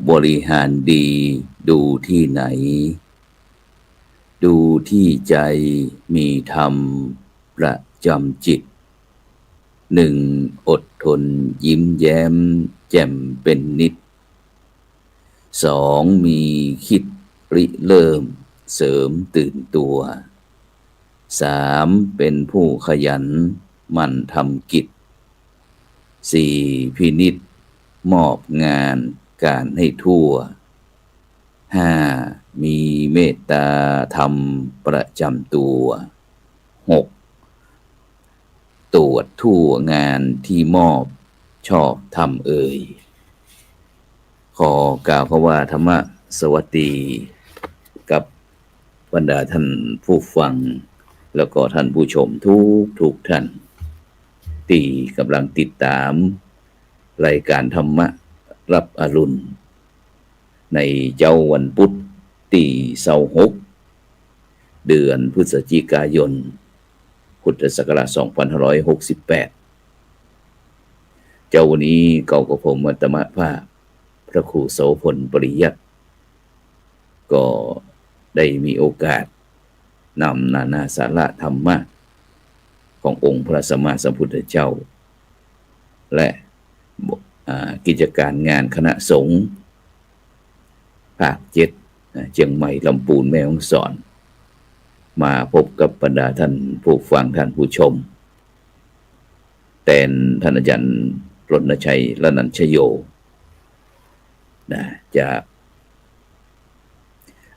บริหารดีดูที่ไหนดูที่ใจมีธรรมประจำจิตหนึ่งอดทนยิ้มแย้มแจ่มเป็นนิดสองมีคิดริเริ่มเสริมตื่นตัวสามเป็นผู้ขยันหมั่นทำกิจสี่พินิจมอบงานการให้ทั่วห้ามีเมตตาธรรมประจำตัวหกตรวจทั่วงานที่มอบชอบทำขอกล่าวคำว่าธรรมะสวัสดีกับบรรดาท่านผู้ฟังแล้วก็ท่านผู้ชมทุกท่านที่กำลังติดตามรายการธรรมะรับอรุณในเจ้าวันพุธที่26เดือนพฤศจิกายนพุทธศักราช2568เจ้าวันนี้เก่ากับผมอัตมภาพพระครูโสพลปริยัติก็ได้มีโอกาสนำนานาสาระธรรมะขององค์พระสัมมาสัมพุทธเจ้าและกิจการงานคณะสงฆ์ภาค7เชียงใหม่ลำพูนแม่ฮ่องสอนมาพบกับบรรดาท่านผู้ฟังท่านผู้ชมแต่ท่านอาจารย์รณชัยละนันชโยจาก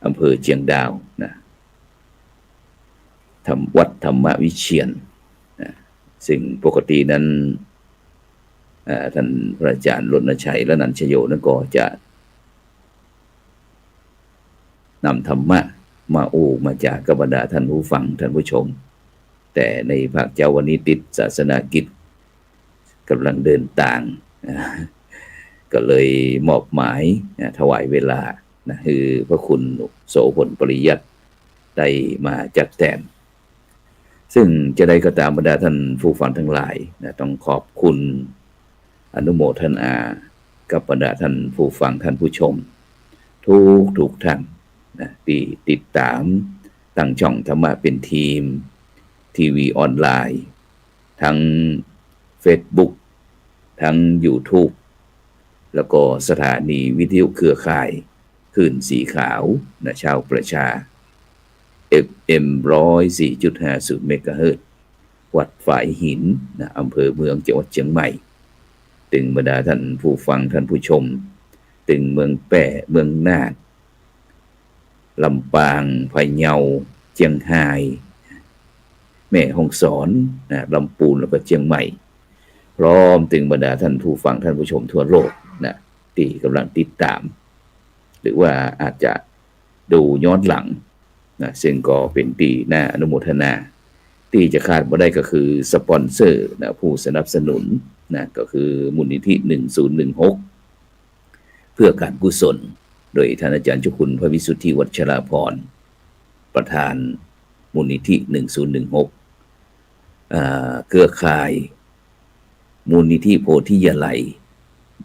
อำเภอเชียงดาวทำวัดธรรมวิเชียรซึ่งปกตินั้นท่านพระอาจารย์รณชัยละนันชโยนั้นก็จะนำธรรมะมาจากกับบรรดาท่านผู้ฟังท่านผู้ชมแต่ในภาคเจ้าวันนี้ติดศาสนากิจกำลังเดินต่างก็เลยมอบหมายถวายเวลาคือพระคุณโสพลปริยัติได้มาจัดแจงซึ่งจะได้ก็ตามบรรดาท่านผู้ฟังทั้งหลายต้องขอบคุณอนุโมทนากับบรรดาท่านผู้ฟังท่านผู้ชมทุกท่านที่ติดตามตั้งช่องธรรมะเป็นทีมทีวีออนไลน์ทั้ง Facebook ทั้ง YouTube แล้วก็สถานีวิทยุเครือข่ายคลื่นสีขาวชาวประชา FM 104.50 เมกะเฮิรตซ์วัดฝายหินอำเภอเมืองจังหวัดเชียงใหม่ถึงบรรดาท่านผู้ฟังท่านผู้ชมถึงเมืองแป่เมืองน่านลำปางพะเยาเชียงรายแม่ฮ่องสอนลำพูนแล้วก็เชียงใหม่พร้อมถึงบรรดาท่านผู้ฟังท่านผู้ชมทั่วโลกที่กำลังติดตามหรือว่าอาจจะดูย้อนหลังซึ่งก็เป็นที่น่าอนุโมทนาที่จะขาดบ่ได้ก็คือสปอนเซอร์ผู้สนับสนุนก็คือมูลนิธิ1016เพื่อการกุศลโดยท่านอาจารย์เจ้าคุณพระวิสุทธิวัชราภรณ์ประธานมูลนิธิ1016เครือข่ายมูลนิธิโพธิยาลัย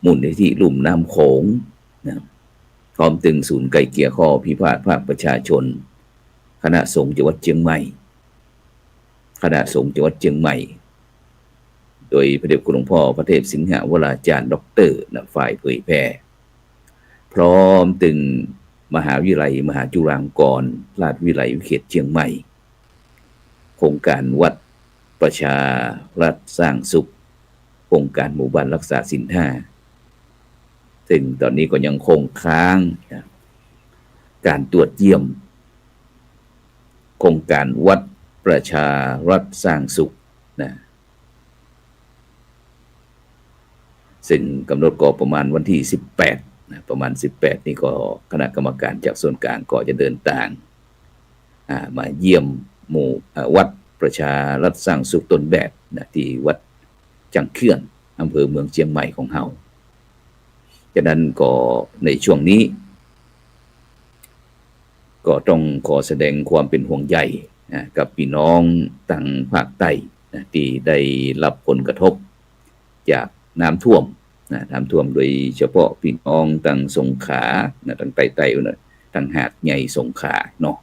มูลนิธิลุ่มน้ำโขงพร้อมถึงศูนย์ไก่เกลี่ยข้อพิพาทภาคประชาชนคณะสงฆ์จังหวัดเชียงใหม่คณะสงฆ์จังหวัดเชียงใหม่โดยพระเดชคุณหลวงพ่อพระเทพสิงหวราจารย์ด็อกเตอร์ฝ่ายเผยแพร่พร้อมถึงมหาวิทยาลัยมหาจุฬาลงกรณราชวิทยาลัยเขตเชียงใหม่โครงการวัดประชารัฐสร้างสุขโครงการหมู่บ้านรักษาศีล5ซึ่งตอนนี้ก็ยังคงค้างการตรวจเยี่ยมโครงการวัดประชารัฐสร้างสุขซึ่งกำหนดก็ประมาณวันที่18ประมาณ18นี่ก็คณะกรรมการจากส่วนกลางก็จะเดินทางมาเยี่ยมหมู่วัดประชารัฐสร้างสุขต้นแบบที่วัดจังเขื่อนอำเภอเมืองเชียงใหม่ของเฮาฉะนั้นก็ในช่วงนี้ก็ต้องขอแสดงความเป็นห่วงใยกับพี่น้องต่างภาคใต้ที่ได้รับผลกระทบจากน้ำท่วม น้ำท่วมโดยเฉพาะพี่น้องตั้งสงขลาตั้งไต่ๆนะตั้งหาดใหญ่สงขลาเนาะ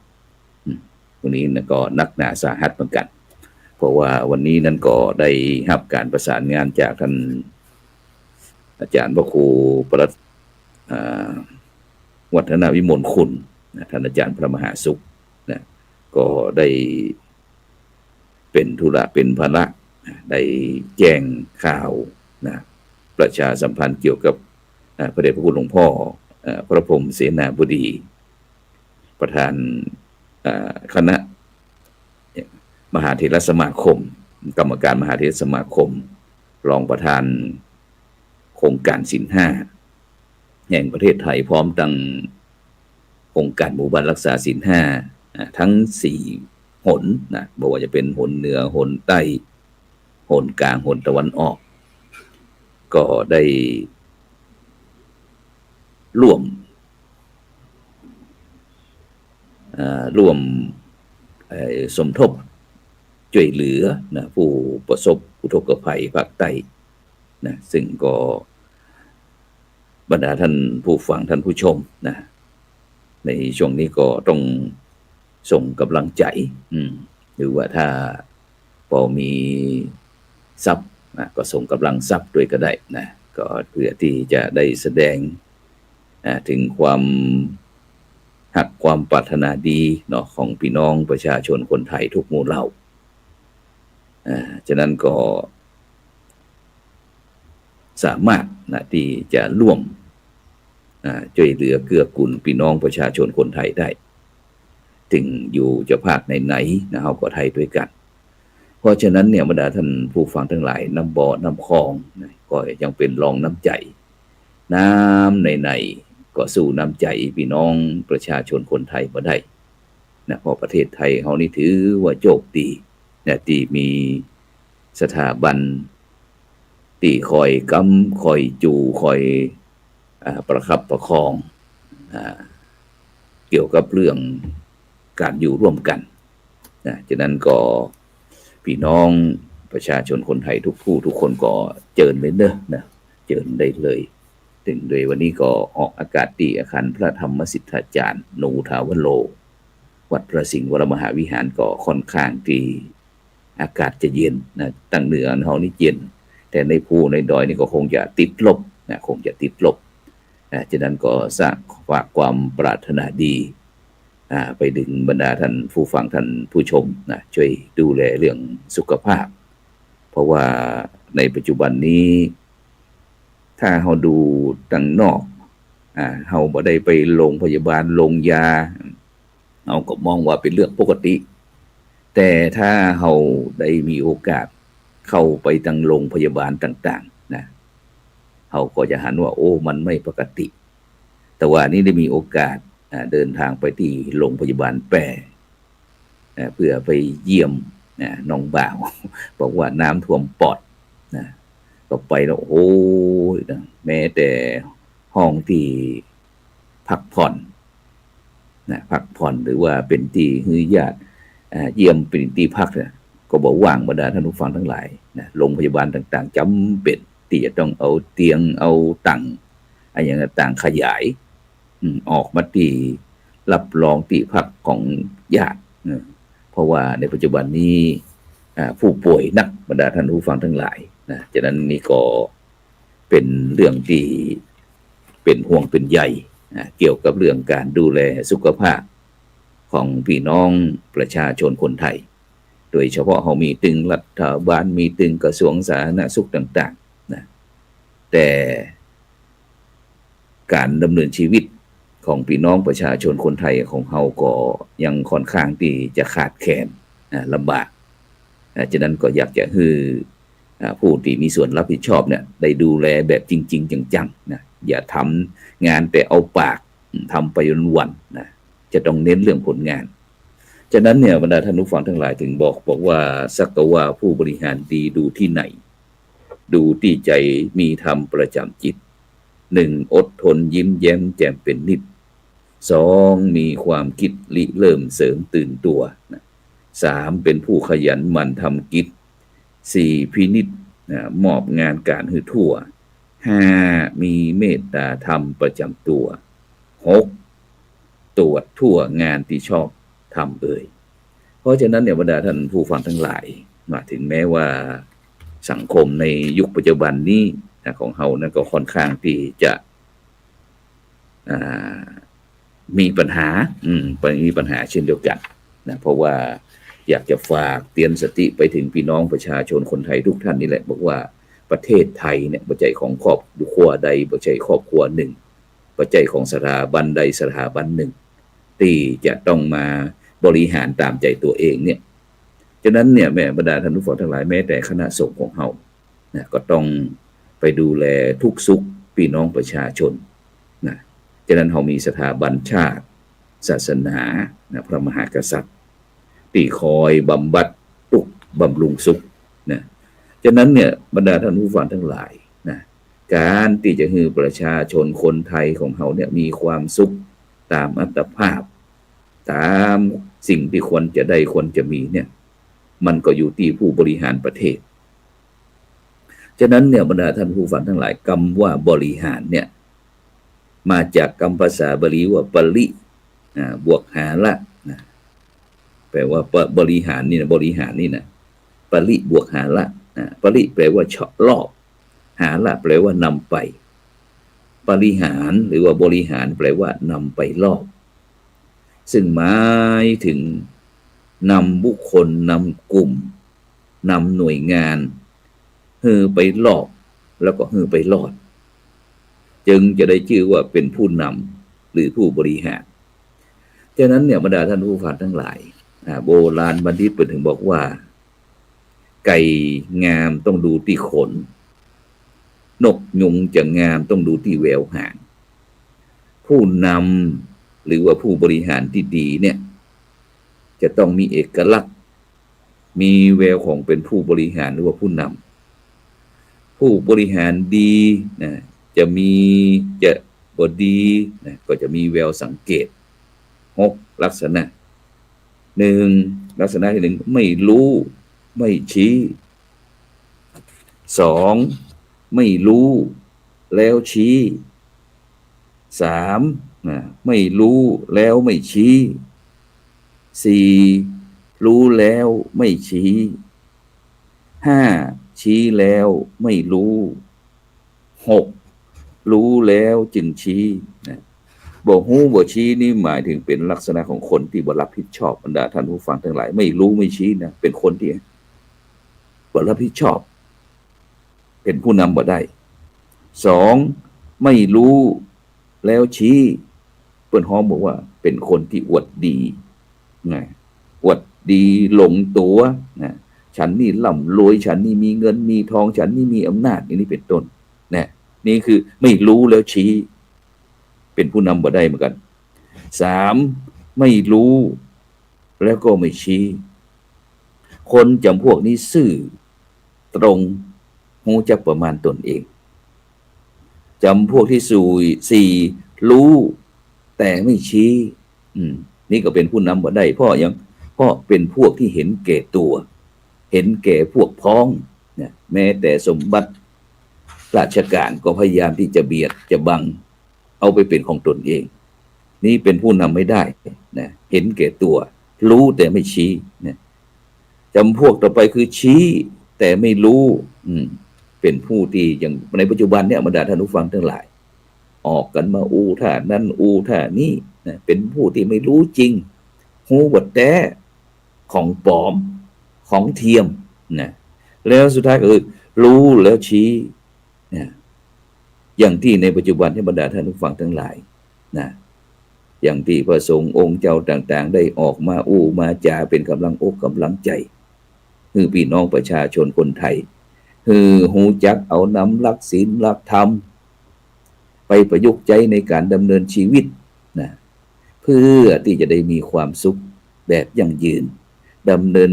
วันนี้นะก็นักหนาสาหัสเหมือนกันเพราะว่าวันนี้นั้นก็ได้รับการประสานงานจากท่านอาจารย์พระครูประหลัดวัฒนวิมลคุณท่านอาจารย์พระมหาสุขนะก็ได้เป็นธุระเป็นภาระได้แจ้งข่าวนะประชาสัมพันธ์เกี่ยวกับพระเดชพระคุณหลวงพ่อพระพรหมเสนาบดีประธานคณะมหาเถรสมาคมกรรมการมหาเถรสมาคมรองประธานโครงการศีลห้าแห่งประเทศไทยพร้อมตั้งองค์การหมู่บ้านรักษาศีลห้าทั้ง4หนนะบอกว่าจะเป็นหนเหนือหนใต้หนกลางหนตะวันออกก็ได้ร่วมสมทบช่วยเหลือนะผู้ประสบอุทกภัยภาคใต้นะซึ่งก็บรรดาท่านผู้ฟังท่านผู้ชมนะในช่วงนี้ก็ต้องส่งกำลังใจหรือว่าถ้าพอมีทรัพย์นะก็ส่งกำลังทรัพย์ด้วยก็ได้นะก็เพื่อที่จะได้แสดงถึงความหักความปรารถนาดีเนาะของพี่น้องประชาชนคนไทยทุกหมู่เหล่าฉะนั้นก็สามารถนะที่จะร่วมช่วยเหลือเกื้อกูลพี่น้องประชาชนคนไทยได้ถึงอยู่จะภาคไหนๆนะเฮาก็ไทยด้วยกันเพราะฉะนั้นเนี่ยบรรดาท่านผู้ฟังทั้งหลายน้ำบ่อน้ำคลองนะก็ยังเป็นรองน้ำใจน้ำในก็สู้น้ำใจพี่น้องประชาชนคนไทยมาได้นะเพราะประเทศไทยเฮานี่ถือว่าโชคดีนะที่มีสถาบันที่คอยกำคอยจูคอยประคับประคองเกี่ยวกับเรื่องการอยู่ร่วมกันนะฉะนั้นก็พี่น้องประชาชนคนไทยทุกผู้ทุกคนก็เจิญเลยเนอะนะเจิญได้เลยถึงโดยวันนี้ก็ออกอากาศที่อาคารพระธรรมสิทธาจารย์นูทาวโลวัดพระสิงห์วรมหาวิหารก็ค่อนข้างที่อากาศจะเย็นนะตั้งเหนือเฮานี่เย็นแต่ในภูในดอยนี่ก็คงจะติดลบนะคงจะติดลบฉะนั้นก็สร้างฝากความปรารถนาดีไปดึงบรรดาท่านผู้ฟังท่านผู้ชมนะช่วยดูแลเรื่องสุขภาพเพราะว่าในปัจจุบันนี้ถ้าเฮาดูตั้งนอกเฮาบ่ได้ไปโรงพยาบาลลงยาเฮาก็มองว่าเป็นเรื่องปกติแต่ถ้าเฮาได้มีโอกาสเข้าไปทางโรงพยาบาลต่างๆนะเฮาก็จะหันว่าโอ้มันไม่ปกติแต่ว่านี่ได้มีโอกาสเดินทางไปที่โรงพยาบาลแปรเพื่อไปเยี่ยมน้องบ่าวบอกว่าน้ำท่วมปอดนะก็ไปแล้วโอ้ยนะแม้แต่ห้องที่พักผ่อนนะพักผ่อนหรือว่าเป็นที่ฮือญาติเยี่ยมเป็นที่พักเนี่ยก็บอกว่างบรรดาท่านผู้ฟังทั้งหลายนะโรงพยาบาลต่างๆจำเป็นที่จะต้องเอาเตียงเอาตังอะไรอย่างต่างขยายออกมาที่รับรองที่พักของญาติเพราะว่าในปัจจุบันนี้ผู้ป่วยนักบรรดาท่านผู้ฟังทั้งหลายนะฉะนั้นนี่ก็เป็นเรื่องที่เป็นห่วงเป็นใยเกี่ยวกับเรื่องการดูแลสุขภาพของพี่น้องประชาชนคนไทยโดยเฉพาะเขามีตึงรัฐบาลมีตึงกระทรวงสาธารณสุขต่างๆนะแต่การดำเนินชีวิตของพี่น้องประชาชนคนไทยของเขาก็ยังค่อนข้างที่จะขาดแคลนลำบากฉะนั้นก็อยากจะให้ผู้ที่มีส่วนรับผิดชอบเนี่ยได้ดูแลแบบจริงๆจังๆนะอย่าทำงานแต่เอาปากทำไปวันๆนะจะต้องเน้นเรื่องผลงานฉะนั้นเนี่ยบรรดาท่านผู้ฟังทั้งหลายถึงบอกว่าสักว่าผู้บริหารดีดูที่ไหนดูที่ใจมีธรรมประจำจิต1อดทนยิ้มแย้มแจ่มเป็นนิด2มีความคิดริเริ่มเสริมตื่นตัว3เป็นผู้ขยันหมั่นทำกิจ4พินิจมอบงานการให้ทั่ว 5มีเมตตาธรรมประจำตัว6ตรวจทั่วงานที่ชอบทำเพราะฉะนั้นเนี่ยบรรดาท่านผู้ฟังทั้งหลายถึงแม้ว่าสังคมในยุคปัจจุบันนี้ของเฮานั้นก็ค่อนข้างที่จะมีปัญหาเช่นเดียวกันเพราะว่าอยากจะฝากเตือนสติไปถึงพี่น้องประชาชนคนไทยทุกท่านนี่แหละบอกว่าประเทศไทยเนี่ยปัจจัยของครอบครัวใดปัจจัยครอบครัวหนึ่งปัจจัยของสถาบันใดสถาบันหนึ่งที่จะต้องมาบริหารตามใจตัวเองเนี่ยฉะนั้นเนี่ยแม่บรรดาท่านผู้ฟังทั้งหลายแม้แต่คณะสงฆ์ของเฮาก็ต้องไปดูแลทุกสุขพี่น้องประชาชนฉะนั้นเรามีสถาบันชาติศาสนาพระมหากษัตริย์ที่คอยบำบัดทุกข์บำรุงสุขฉะนั้นเนี่ยบรรดาท่านผู้ฟังทั้งหลายการที่จะให้ประชาชนคนไทยของเราเนี่ยมีความสุขตามอัตภาพตามสิ่งที่ควรจะได้ควรจะมีเนี่ยมันก็อยู่ที่ผู้บริหารประเทศฉะนั้นเนี่ยบรรดาท่านผู้ฟังทั้งหลายคำว่าบริหารเนี่ยมาจากคำภาษาบาลีว่าปริบวกหาละแปลว่าบริหารนี่นะบริหารนี่นะปริบวกหาละปริแปลว่าเฉาะรอบหาละแปลว่านำไปบริหารหรือว่าบริหารแปลว่านำไปรอบซึ่งหมายถึงนำบุคคลนำกลุ่มนำหน่วยงานไปรอบแล้วก็ไปรอดจึงจะได้ชื่อว่าเป็นผู้นำหรือผู้บริหารฉะนั้นเนี่ยบรรดาท่านผู้ฟังทั้งหลายโบราณบัณฑิตเปิดถึงบอกว่าไก่งามต้องดูที่ขนนกยุงจะงามต้องดูที่แววหางผู้นำหรือว่าผู้บริหารที่ดีเนี่ยจะต้องมีเอกลักษณ์มีแววของเป็นผู้บริหารหรือว่าผู้นำผู้บริหารดีจะบดีก็จะมีแววสังเกต6ลักษณะ1ลักษณะที่1ไม่รู้ไม่ชี้2ไม่รู้แล้วชี้3ไม่รู้แล้วไม่ชี้4รู้แล้วไม่ชี้5ชี้แล้วไม่รู้6รู้แล้วจึงชี้บ่ฮู้บ่ชี้นี่หมายถึงเป็นลักษณะของคนที่บ่รับผิดชอบบรรดาท่านผู้ฟังทั้งหลายไม่รู้ไม่ชี้นะเป็นคนที่บ่รับผิดชอบเป็นผู้นำบ่ได้2ไม่รู้แล้วชี้เปิ้นฮ้อมบอกว่าเป็นคนที่อวดดีอวดดีหลงตัวฉันนี่ร่ำรวยฉันนี่มีเงินมีทองฉันนี่มีอำนาจนี่เป็นต้นนี่คือไม่รู้แล้วชี้เป็นผู้นำบ่ได้เหมือนกัน3ไม่รู้แล้วก็ไม่ชี้คนจำพวกนี้ซื่อตรงรู้จักประมาณตนเองจำพวกที่4รู้แต่ไม่ชี้นี่ก็เป็นผู้นำบ่ได้เพราะเป็นพวกที่เห็นแก่ตัวเห็นแก่พวกพ้องแม้แต่สมบัติราชการก็พยายามที่จะเบียดจะบังเอาไปเป็นของตนเองนี่เป็นผู้นำไม่ได้เห็นแก่ตัวรู้แต่ไม่ชี้จำพวกต่อไปคือชี้แต่ไม่รู้เป็นผู้ที่อย่างในปัจจุบันเนี่ยบรรดาท่านผู้ฟังทั้งหลายออกกันมาท่านั้นท่านี้เป็นผู้ที่ไม่รู้จริงฮู้บ่แท้ของปลอมของเทียมแล้วสุดท้ายก็คือรู้แล้วชี้อย่างที่ในปัจจุบันที่บรรดาท่านผู้ฟังทั้งหลายอย่างที่พระสงฆ์องค์เจ้าต่างๆได้ออกมามาจาเป็นกำลังอกกำลังใจคือพี่น้องประชาชนคนไทยคือหูจักเอานำหลักศีลหลักธรรมไปประยุกต์ใช้ในการดำเนินชีวิตเพื่อที่จะได้มีความสุขแบบยั่งยืนดำเนิน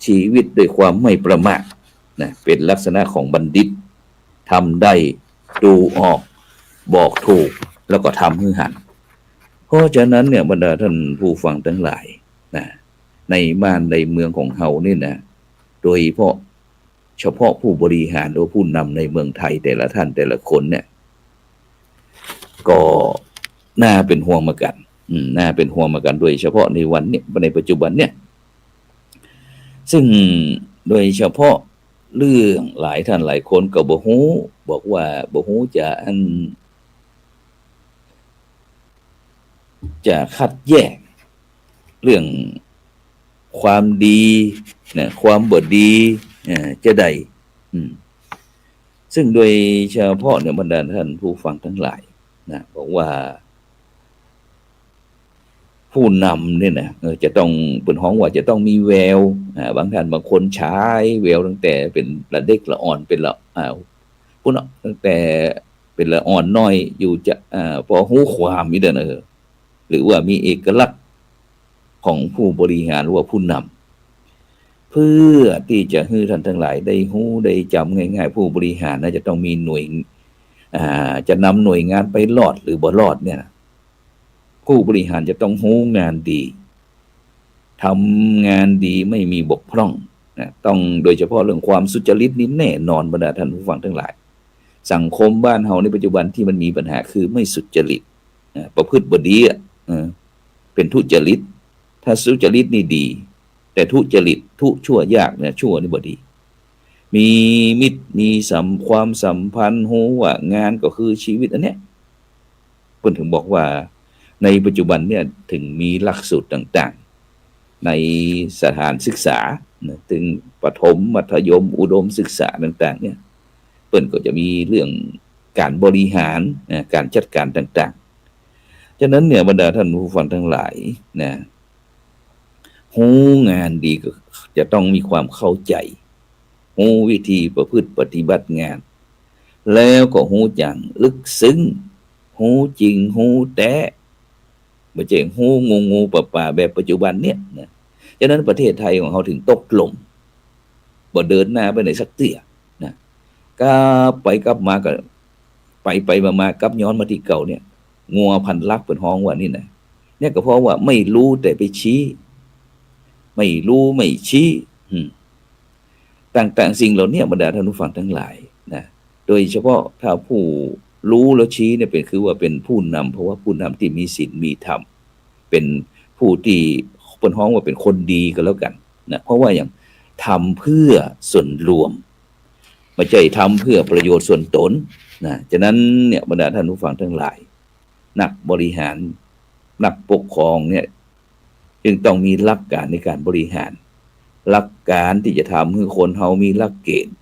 ชีวิตด้วยความไม่ประมาทเป็นลักษณะของบัณฑิตทำได้ดูออกบอกถูกแล้วก็ทำให้หันเพราะฉะนั้นเนี่ยบรรดาท่านผู้ฟังทั้งหลายในบ้านในเมืองของเฮานี่โดยเฉพาะ เฉพาะผู้บริหารหรือผู้นำในเมืองไทยแต่ละท่านแต่ละคนเนี่ยก็น่าเป็นห่วงเหมือนกันน่าเป็นห่วงเหมือนกันโดยเฉพาะในวันนี้ในปัจจุบันเนี่ยซึ่งโดยเฉพาะเรื่องหลายท่านหลายคนก็บ่ฮู้บอกว่าบ่ฮู้จะคัดแยกเรื่องความดีนะความบ่ดีจะได้ซึ่งโดยเฉพาะเนี่ยบรรดาท่านผู้ฟังทั้งหลายนะบอกว่าผู้นำเนี่ยนะจะต้องเป็นห้องว่าจะต้องมีแววบางท่านบางคนใช้แววตั้งแต่เป็นละเด็กละอ่อนเป็นละผู้นำตั้งแต่เป็นละอ่อนน้อยอยู่จะพอหู้ความนี่เด้อหรือว่ามีเอกลักษณ์ของผู้บริหารหรือว่าผู้นำเพื่อที่จะให้ท่านทั้งหลายได้หู้ได้จำง่ายๆผู้บริหารน่าจะต้องมีหน่วยจะนำหน่วยงานไปรอดหรือบ่รอดเนี่ยผู้บริหารจะต้องรู้งานดีทำงานดีไม่มีบกพร่องนะต้องโดยเฉพาะเรื่องความสุจริตนี่แน่นอนบรรดาท่านผู้ฟังทั้งหลายสังคมบ้านเฮาในปัจจุบันที่มันมีปัญหาคือไม่สุจริตประพฤติบ่ดีเป็นทุจริตถ้าสุจริตนี่ดีแต่ทุจริตทุชั่วยากเนี่ยชั่วนี่บ่ดีมีมิตรมีความสัมพันธ์ฮู้ว่างานก็คือชีวิตอันเนี้ยเพิ่นถึงบอกว่าในปัจจุบันเนี่ยถึงมีหลักสูตรต่างๆในสถานศึกษาถึงประถมมัธยมอุดมศึกษาต่างๆเนี่ยเพิ่นก็จะมีเรื่องการบริหารการจัดการต่างๆฉะนั้นเนี่ยบรรดาท่านผู้ฟังทั้งหลายนะฮู้งานดีก็จะต้องมีความเข้าใจฮู้วิธีประพฤติปฏิบัติงานแล้วก็ฮู้จังลึกซึ้งฮู้จริงฮู้แท้บ่ใช่ฮู้งูป่าๆแบบปัจจุบันเนี่ยนะฉะนั้นประเทศไทยของเราถึงตกลงบ่เดินหน้าไปไหนสักเตี้ยนะก็ไปกลับมาก็ไปมาๆกลับย้อนมาที่เก่าเนี่ยงัวพันลักเป็นฮ้องว่านี่นะเนี่ยก็เพราะว่าไม่รู้แต่ไปชี้ไม่รู้ไม่ชี้ต่างๆสิ่งเหล่านี้บรรดาท่านผู้ฟังทั้งหลายนะโดยเฉพาะถ้าผู้รู้แล้วชี้เนี่ยเป็นคือว่าเป็นผู้นำเพราะว่าผู้นำที่มีศีลมีธรรมเป็นผู้ที่เปิ้นฮ้องว่าเป็นคนดีก็แล้วกันนะเพราะว่าอย่างทำเพื่อส่วนรวมไม่ใช่ทำเพื่อประโยชน์ส่วนตนนะฉะนั้นเนี่ยบรรดาท่านผู้ฟังทั้งหลายนักบริหารนักปกครองเนี่ยจึงต้องมีหลักการในการบริหารหลักการที่จะทำให้คนเฮามีหลักเกณฑ์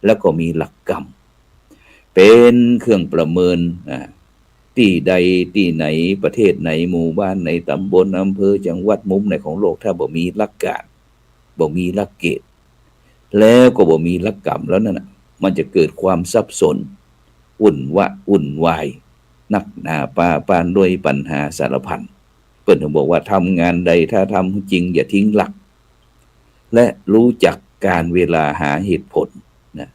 แล้วก็มีหลักกรรมเป็นเครื่องประเมินที่ใดที่ไหนประเทศไหนหมู่บ้านไหนตำบลอำเภอจังหวัดมุมไหนของโลกถ้าบ่มีหลักการบ่มีหลักเกณฑ์แล้วก็บ่มีหลักกรรมแล้วนั่นน่ะมันจะเกิดความสับสนวุ่นวายนักหนาปานด้วยปัญหาสารพันเพิ่นถึงบอกว่าทำงานใดถ้าทำจริงอย่าทิ้งหลักและรู้จักการเวลาหาเหตุผลนะ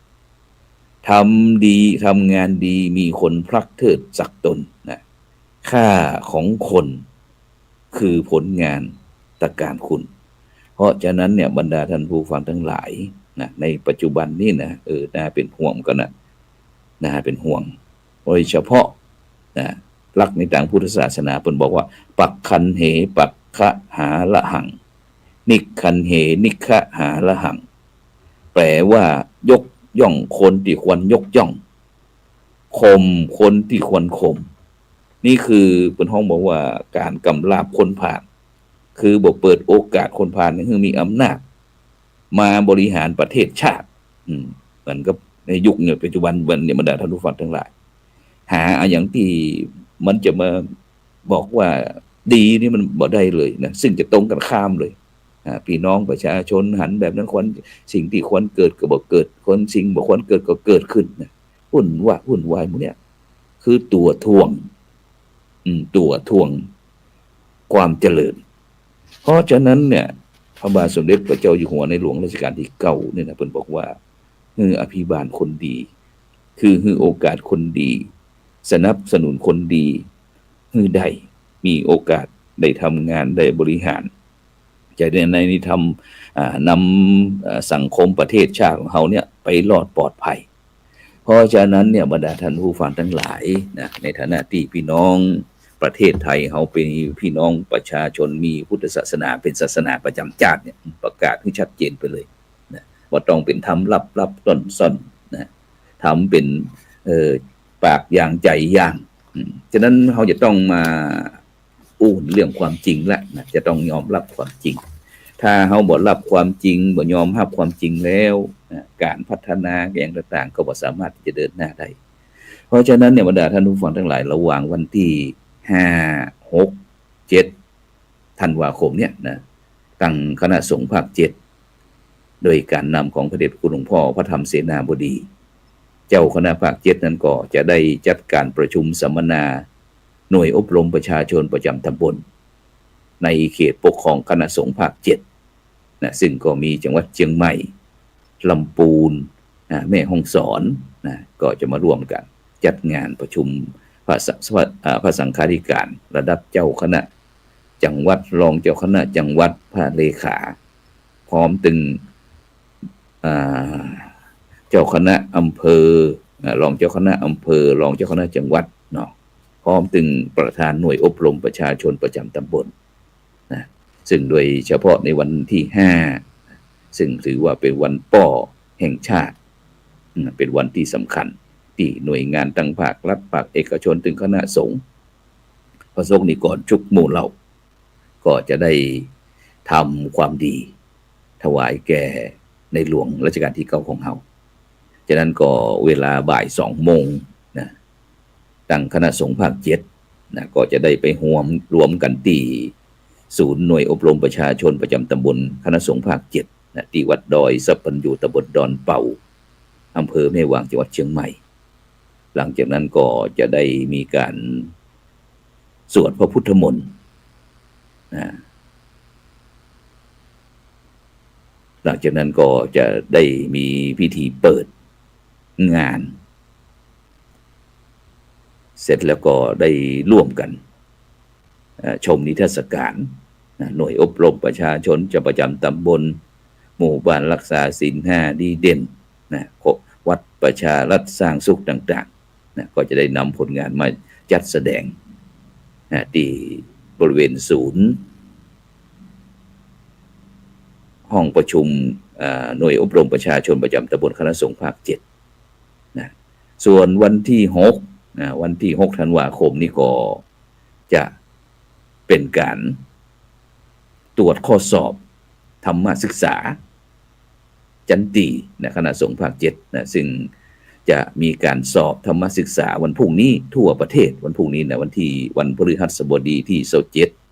ทำดีทำงานดีมีคนพลักเทิดศักตนนะค่าของคนคือผลงานตะการคุณเพราะฉะนั้นเนี่ยบรรดาท่านผู้ฟังทั้งหลายนะในปัจจุบันนี่นะน่าเป็นห่วงกันน่าเป็นห่วงโดยเฉพาะนะหลักในทางพุทธศาสนาเพิ่นบอกว่าปักขันเหปักขะหาละหังนิคันเหนิคะหาละหังแปลว่ายกย่องคนที่ควรยกย่องข่มคนที่ควรข่มนี่คือเป็นห้องบอกว่าการกำราบคนผ่านคือบ่เปิดโอกาสคนผ่านให้มีอำนาจมาบริหารประเทศชาติเหมือนกับในยุคเนี่ยปัจจุบันวันนี้บรรดาท่านผู้ฟังทั้งหลายหาอย่างที่มันจะมาบอกว่าดีนี่มันบ่ได้เลยนะซึ่งจะตรงกันข้ามเลยพี่น้องประชาชนหันแบบนั้นควรสิ่งที่ควรเกิดก็บ่เกิดคนสิ่งบ่ควรเกิดก็เกิดขึ้นนะวุ่นวายหมดเนี่ยคือตัวถ่วงความเจริญเพราะฉะนั้นเนี่ยพระบาทสมเด็จพระเจ้าอยู่หัวในหลวงรัชกาลที่9เนี่ยนะเพิ่นบอกว่าอภิบาลคนดีคือโอกาสคนดีสนับสนุนคนดีได้มีโอกาสได้ทำงานได้บริหาร จะในนี้ทำนำสังคมประเทศชาติของเขาเนี่ยไปรอดปลอดภัยเพราะฉะนั้นเนี่ยบรรดาท่านผู้ฟังทั้งหลายนะในฐานะที่พี่น้องประเทศไทยเขาเป็นพี่น้องประชาชนมีพุทธศาสนาเป็นศาสนาประจำชาติเนี่ยประกาศให้ชัดเจนไปเลยนะว่าต้องเป็นทำลับต้นซ่อนนะทำเป็นปากอย่างใจอย่างฉะนั้นเขาจะต้องมาอู้เรื่องความจริงแล้วนะจะต้องยอมรับความจริงถ้าเขาบ่รับความจริงบ่ยอมรับความจริงแล้วนะการพัฒนาอย่างต่างๆก็บ่สามารถที่จะเดินหน้าได้เพราะฉะนั้นเนี่ยบรรดาท่านผู้ฟังทั้งหลายระหว่างวันที่5 6 7ธันวาคมเนี่ยนะตั้งคณะสงฆ์ภาค7โดยการนำของพระเดชพระคุณหลวงพ่อพระธรรมเสนาบดีเจ้าคณะภาค7นั้นก็จะได้จัดการประชุมสัมมนาหน่วยอบรมประชาชนประจำตำบลในเขตปกครองคณะสงฆ์ภาค7นะซึ่งก็มีจังหวัดเชียงใหม่ลำพูนแม่ฮ่องสอนนะก็จะมาร่วมกันจัดงานประชุมพระสังฆาธิการระดับเจ้าคณะจังหวัดรองเจ้าคณะจังหวัดพระเลขาพร้อมถึงเจ้าคณะอำเภอรองเจ้าคณะอำเภอรองเจ้าคณะจังหวัดเนาะพร้อมถึงประธานหน่วยอบรมประชาชนประจำตำบลนะซึ่งโดยเฉพาะในวันที่5ซึ่งถือว่าเป็นวันป้อแห่งชาติเป็นวันที่สำคัญที่หน่วยงานทั้งภาครัฐภาคเอกชนถึงคณะสงฆ์พระสงฆ์นิกรทุกหมู่เหล่าก็จะได้ทำความดีถวายแก่ในหลวงรัชกาลที่9ของเราฉะนั้นก็เวลาบ่าย2 โมงนะตั้งคณะสงฆ์ภาค7นะก็จะได้ไปรวมกันที่ศูนย์หน่วยอบรมประชาชนประจำตำบลคณะสงฆ์ภาค7นะที่วัดดอยสัพพัญญูตำบลดอนเป่าอำเภอแม่วางจังหวัดเชียงใหม่หลังจากนั้นก็จะได้มีการสวดพระพุทธมนต์หลังจากนั้นก็จะได้มีพิธีเปิดงานเสร็จแล้วก็ได้ร่วมกันชมนิทรรศการหน่วยอบรมประชาชนจะประจำตำบลหมู่บ้านรักษาศีล5ดีเด่นวัดประชารัฐสร้างสุขต่างๆก็จะได้นำผลงานมาจัดแสดงที่บริเวณศูนย์ห้องประชุมหน่วยอบรมประชาชนประจำตำบลคณะสงฆ์ภาค7นะส่วนวันที่6 ธันวาคมนี่ก็จะเป็นการตรวจข้อสอบธรรมศึกษาจันตีนะคณะสงฆ์ภาค7นะซึ่งจะมีการสอบธรรมศึกษาวันพรุ่งนี้ทั่วประเทศวันพรุ่งนี้นะวันพฤหัสบดีที่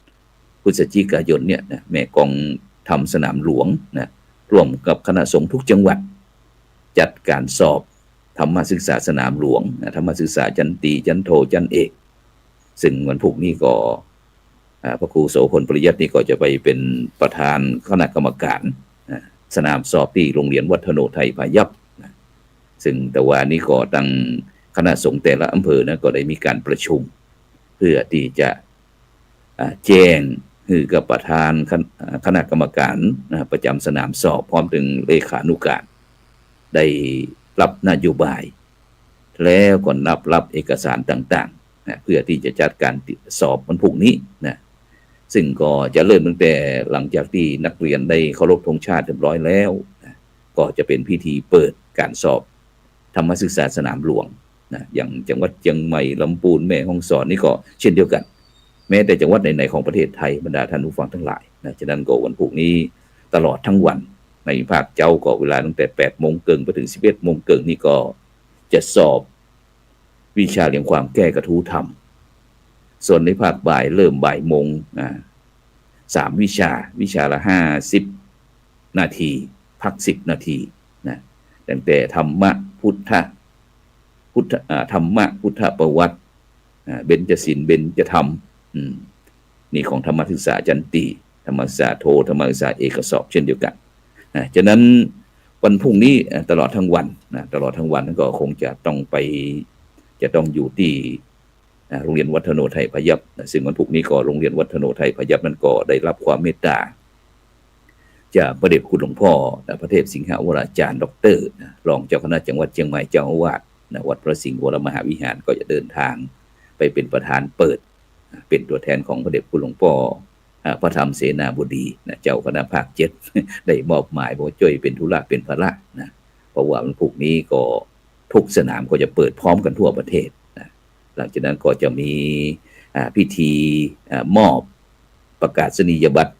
27 พฤศจิกายนเนี่ยนะแม่กองทำสนามหลวงนะร่วมกับคณะสงฆ์ทุกจังหวัดจัดการสอบธรรมศึกษาสนามหลวงธรรมศึกษาจันตีจันโทจันเอกซึ่งวันพรุ่งนี้ก็พระครูโสพลปริยัตินี่ก็จะไปเป็นประธานคณะกรรมการสนามสอบที่โรงเรียนวัฒโนไทยพายัพซึ่งแต่ว่านี้ก็ตั้งคณะสงฆ์แต่ละอำเภอนะก็ได้มีการประชุมเพื่อที่จะแจ้งคือกับประธานคณะกรรมการประจำสนามสอบพร้อมถึงเลขานุการได้รับนโยบายแล้วก็รับเอกสารต่างๆนะเพื่อที่จะจัดการสอบวันพรุ่งนี้นะซึ่งก็จะเริ่มตั้งแต่หลังจากที่นักเรียนได้เคารพธงชาติเรียบร้อยแล้วนะก็จะเป็นพิธีเปิดการสอบธรรมศึกษาสนามหลวงนะอย่างจังหวัดเชียงใหม่ลำพูนแม่ฮ่องสอนนี่ก็เช่นเดียวกันแม้แต่จังหวัดไหนๆของประเทศไทยบรรดาท่านผู้ฟังทั้งหลายนะฉะนั้นก็วันพรุ่งนี้ตลอดทั้งวันในภาคเจ้าก็เวลาตั้งแต่8 โมงเกินไปถึง11 โมงเกินนี่ก็จะสอบวิชาเรียงความแก้กระทู้ธรรมส่วนในภาคบ่ายเริ่มบ่ายโมง3 วิชาละ50 นาทีพัก10 นาทีนะตั้งแต่ธรรมะพุทธประวัติเบญจศีลเบญจธรรมนี่ของธรรมศึกษาจันตีธรรมศึกษาโทธรรมศึกษาเอกสอบเช่นเดียวกันฉะนั้นวันพรุ่งนี้ตลอดทั้งวันตลอดทั้งวันก็คงจะต้องอยู่ที่โรงเรียนวัฒโนไทยพยัพซึ่งวันพรุ่งนี้ก็โรงเรียนวัฒโนไทยพยัพนั้นก็ได้รับความเมตตา จากพระเดชคุณหลวงพ่อพระเทพสิงหวราจารย์ด็อกเตอร์รองเจ้าคณะจังหวัดเชียงใหม่เจ้าอาวาสวัดพระสิงห์วรมหาวิหารก็จะเดินทางไปเป็นประธานเปิดเป็นตัวแทนของพระเดชคุณหลวงพ่อพระธรรมเสนาบดีเจ้าคณะภาค7ได้มอบหมายบอกช่วยเป็นธุระเป็นภาระนะเพราะว่ามันพวกนี้ก็ทุกสนามก็จะเปิดพร้อมกันทั่วประเทศนะหลังจากนั้นก็จะมีพิธีมอบประกาศนียบัตร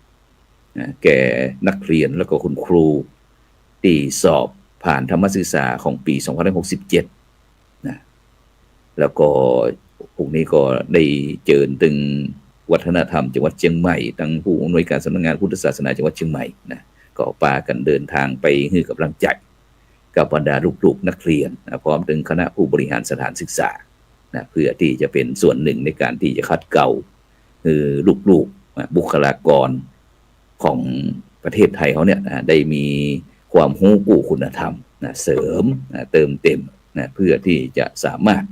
แก่นักเรียนแล้วก็คุณครูที่สอบผ่านธรรมศึกษาของปี2567นะแล้วก็พวกนี้ก็ได้เจิญถึงวัฒนธรรมจังหวัดเชียงใหม่ทั้งผู้อำนวยการสำนักงานพุทธศาสนาจังหวัดเชียงใหม่นะก็พากันเดินทางไปให้กำลังใจกับบรรดาลูกๆนักเรียนนะพร้อมถึงคณะผู้บริหารสถานศึกษานะเพื่อที่จะเป็นส่วนหนึ่งในการที่จะคัดเกลาลูกๆบุคลากรของประเทศไทยเขาเนี่ยได้มีความรู้กู้คุณธรรมนะเสริมเติมเต็มนะเพื่อที่จะสามารถ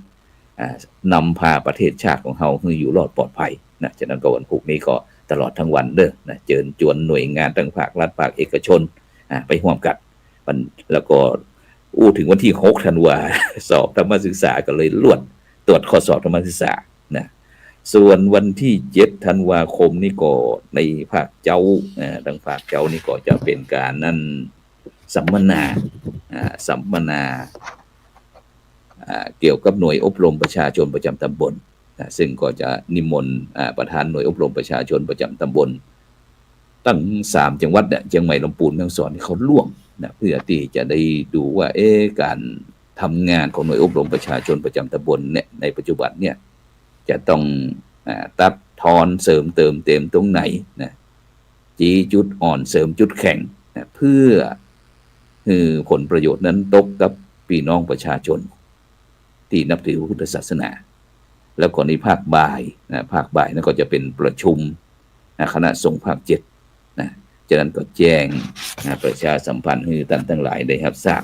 นำพาประเทศชาติของเขาให้อยู่รอดปลอดภัยนะฉะนั้นก็วันพรุ่งนี้ก็ตลอดทั้งวันเด้อนะเชิญชวนหน่วยงานทั้งภาครัฐภาคเอกชนไปร่วมกันแล้วก็ถึงวันที่6ธันวาสอบธรรมศึกษาก็เลยล้วนตรวจข้อสอบธรรมศึกษานะส่วนวันที่7ธันวาคมนี่ก็ในภาคเจ้าทางภาคเจ้านี่ก็จะเป็นการนั่นสัมมนาเกี่ยวกับหน่วยอบรมประชาชนประจำตำบลซึ่งก็จะนิมนต์ประธานหน่วยอบรมประชาชนประจำตำบลตั้ง3จังหวัดเชียงใหม่ลำพูนแม่ฮ่องสอนที่เขาร่วมเพื่อที่จะได้ดูว่าการทำงานของหน่วยอบรมประชาชนประจำตำบลเนี่ยในปัจจุบันเนี่ยจะต้องตัดทอนเสริมเติมเต็มตรงไหนนะจี้จุดอ่อนเสริมจุดแข็งนะเพื่อผลประโยชน์นั้นตกกับพี่น้องประชาชนที่นับถือพุทธศาสนาแล้วก็ในภาคบ่ายนั่นก็จะเป็นประชุมคณะสงฆ์ภาค7นะจากนั้นก็แจ้งประชาสัมพันธ์ให้ท่านทั้งหลายได้รับทราบ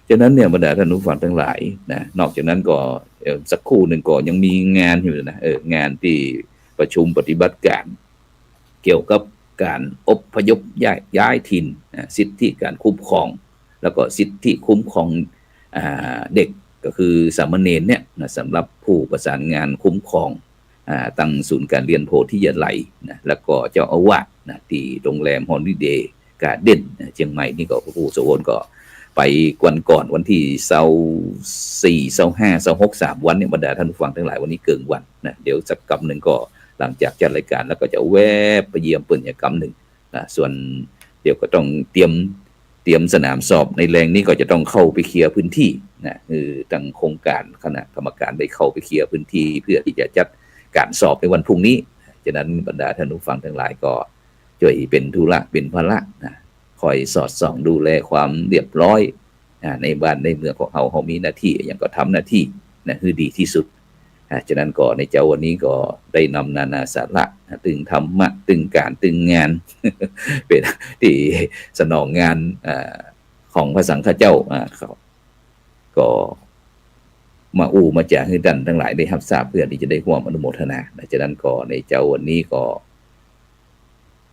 จากนั้นเนี่ยบรรดาท่านผู้ฟังทั้งหลายนะนอกจากนั้นก็สักครู่หนึ่งก็ยังมีงานอยู่นะงานที่ประชุมปฏิบัติการเกี่ยวกับการอพยพย้ายถิ่นสิทธิการคุ้มครองแล้วก็สิทธิคุ้มครองเด็กก็คือสามเณรเนี่ยนะสำหรับผู้ประสานงานคุ้มครองตั้งศูนย์การเรียนโพธิยาลัยนะแล้วก็เจ้าอาวาสนะที่โรงแรมฮอลิเดย์การ์เด้นเชียงใหม่นี่ก็ผู้สวนก็ไปก่อนวันที่24 25 26 3วันเนี่ยบรรดาท่านผู้ฟังทั้งหลายวันนี้เกินวันนะเดี๋ยวสักกำหนึ่งก็หลังจากจัดรายการแล้วก็จะแวบไปเยี่ยมเปิ้นอย่างกำหนึ่งนะส่วนเดี๋ยวก็ต้องเตรียมสนามสอบในแรงนี้ก็จะต้องเข้าไปเคลียร์พื้นที่นะทางโครงการคณะกรรมการได้เข้าไปเคลียร์พื้นที่เพื่อที่จะจัดการสอบในวันพรุ่งนี้ฉะนั้นบรรดาท่านผู้ฟังทั้งหลายก็ช่วยเป็นธุระเป็นภาระนะคอยสอดส่องดูแลความเรียบร้อยในบ้านในเมืองของเขามีหน้าที่อย่างก็ทำหน้าที่นะคือดีที่สุดฉะนั้นก็ในเจ้าวันนี้ก็ได้นำนานาสาระตึงธรรมะตึงการตึงงาน เป็นที่สนองงานของพระสังฆเจ้าก็มาจากให้ท่านทั้งหลายได้รับทราบเพื่อที่จะได้ร่วมอนุโมทนาฉะนั้นก็ในเจ้าวันนี้ก็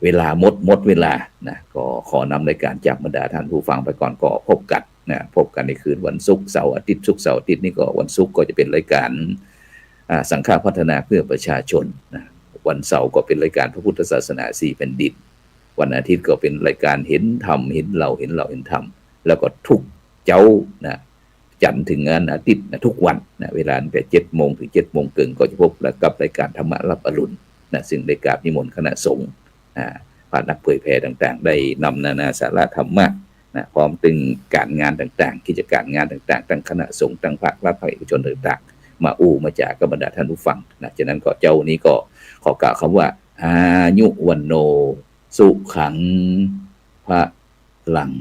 เวลาหมดเวลานะก็ขอนำรายการจากบรรดาท่านผู้ฟังไปก่อนก็พบกันในคืนวันศุกร์เสาร์อาทิตย์ศุกร์เสาร์อาทิตย์นี่ก็วันศุกร์ก็จะเป็นรายการสังฆพัฒนาเพื่อประชาชนนะวันเสาร์ก็เป็นรายการพระพุทธศาสนา4แผ่นดินวันอาทิตย์ก็เป็นรายการเห็นธรรมเห็นเราเห็นธรรมแล้วก็ทุกเจ้านะจันทร์ถึงอาทิตย์นะทุกวันนะเวลาตั้งแต่ 7 โมงถึง 7 โมงครึ่งก็จะพบกับรายการธรรมะรับอรุณนะซึ่งได้กราบนิมนต์คณะสงฆ์ผ่านนักเผยแผ่ต่างๆได้นำนานาสาระธรรมะนะพร้อมตึงการงานต่างๆกิจการงานต่างๆตั้งคณะสงฆ์ตั้งภาครัฐภาคเอกชนต่างๆมาจากกับบรรดาท่านผู้ฟังนะฉะนั้นก็เจ้านี้ก็ขอกล่าวคำว่าอายุวันโนสุขังพระลัง